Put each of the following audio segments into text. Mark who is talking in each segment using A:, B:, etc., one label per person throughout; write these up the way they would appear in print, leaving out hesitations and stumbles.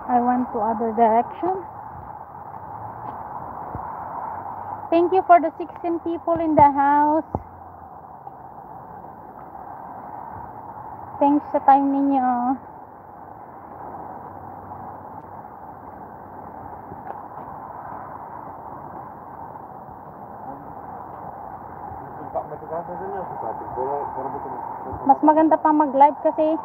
A: I went to other direction. Thank you for the 16 people in the house. Thanks sa time ninyo. Mas maganda pa mag-live kasi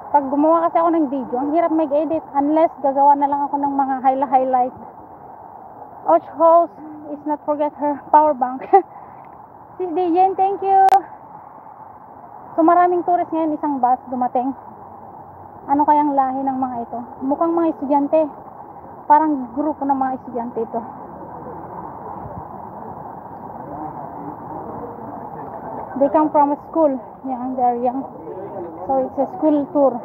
A: pag gumawa kasi ako ng video, ang hirap mag-edit unless gagawa na lang ako ng mga highlight. Och host is not forget her power bank. Sis Dijen, thank you. So maraming tourist ngayon, isang bus dumating. Ano kayang lahi ng mga ito? Mukhang mga estudyante. Parang grupo ng mga estudyante ito. They come from a school. Yeah, they're young. So it's a school tour.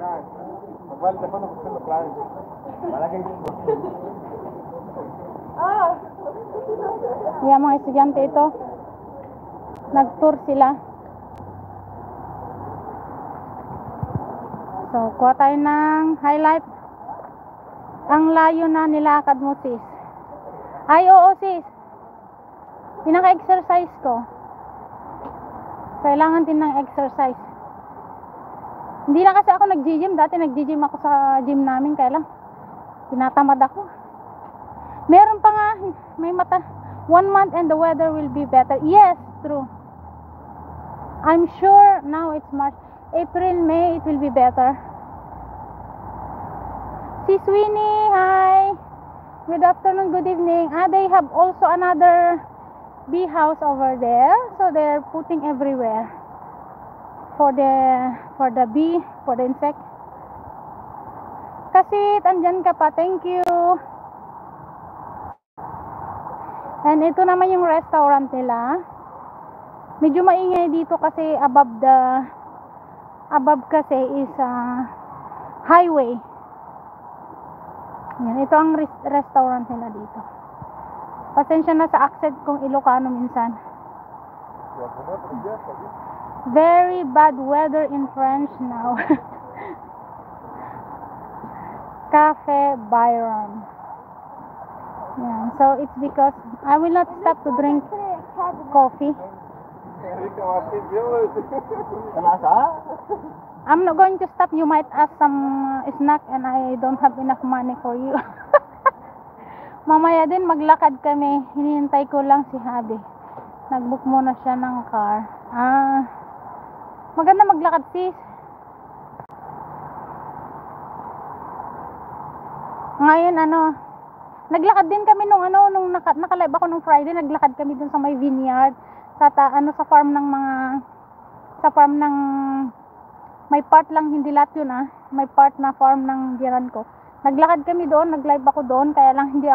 A: Yeah, mga estudyante ito. Nag-tour sila. So, kuha tayo ng highlight. Ang layo na nilakad mo, sis. Ay, oo, sis. Pinaka-exercise ko. Kailangan din ng exercise. Hindi na kasi ako nag-gym. Dati nag-gym ako sa gym namin. Kaya lang, tinatamad ako. Meron pa nga, may mata. 1 month and the weather will be better. Yes, true. I'm sure now it's March. April, May, it will be better. Si Sweeney, hi. Good afternoon, good evening. They have also another bee house over there, so they're putting everywhere for the bee, for the insect. Kasi andyan ka pa, thank you. And ito naman yung restaurant nila. Medyo maingay dito kasi above kasi is highway. Yan, ito ang restaurant nila dito. Pasensya na sa accent kung Ilocano minsan. Very bad weather in French now. Cafe Byron. Yeah, so it's because I will not stop to drink coffee. I'm not going to stop. You might ask some snack and I don't have enough money for you. Mamaya din maglakad kami. Hinihintay ko lang si Habi. Nagbook muna siya ng car. Maganda maglakad, sis. Ngayon naglakad din kami nung naka-live ako nung Friday. Naglakad kami dun sa may vineyard sa farm ng may part lang, hindi lahat yun may part na farm ng giran ko. Naglakad kami doon, nag-live ako doon, kaya lang hindi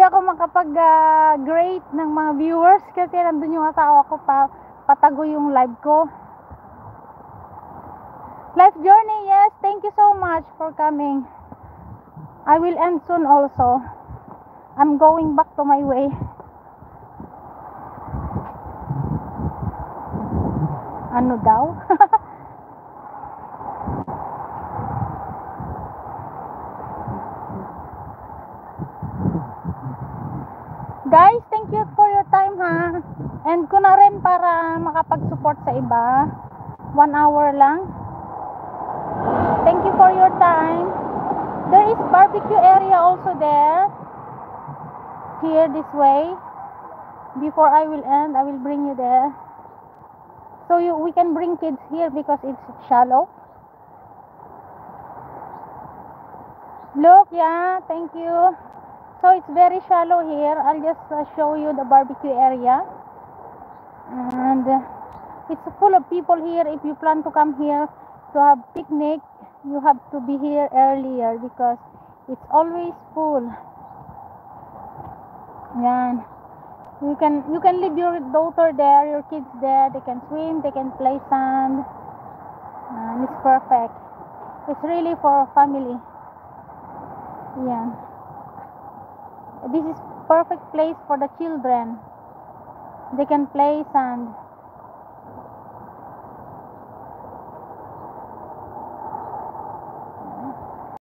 A: ako makapag-grade ng mga viewers kasi nandun yung asawa ko patago yung live ko. Life journey, yes, thank you so much for coming. I will end soon also. I'm going back to my way. Ano daw? Guys, thank you for your time And ko na rin para makapag-support sa iba. 1 hour lang. Thank you for your time. There is barbecue area also there. Here this way. Before I will end, I will bring you there. So we can bring kids here because it's shallow. Look, yeah, thank you. So it's very shallow here. I'll just show you the barbecue area. And it's full of people here. If you plan to come here to have picnic, you have to be here earlier because it's always full. Yan. You can leave your daughter there, your kids there. They can swim, they can play sand. And it's perfect. It's really for family. Yeah. This is perfect place for the children. They can play sand.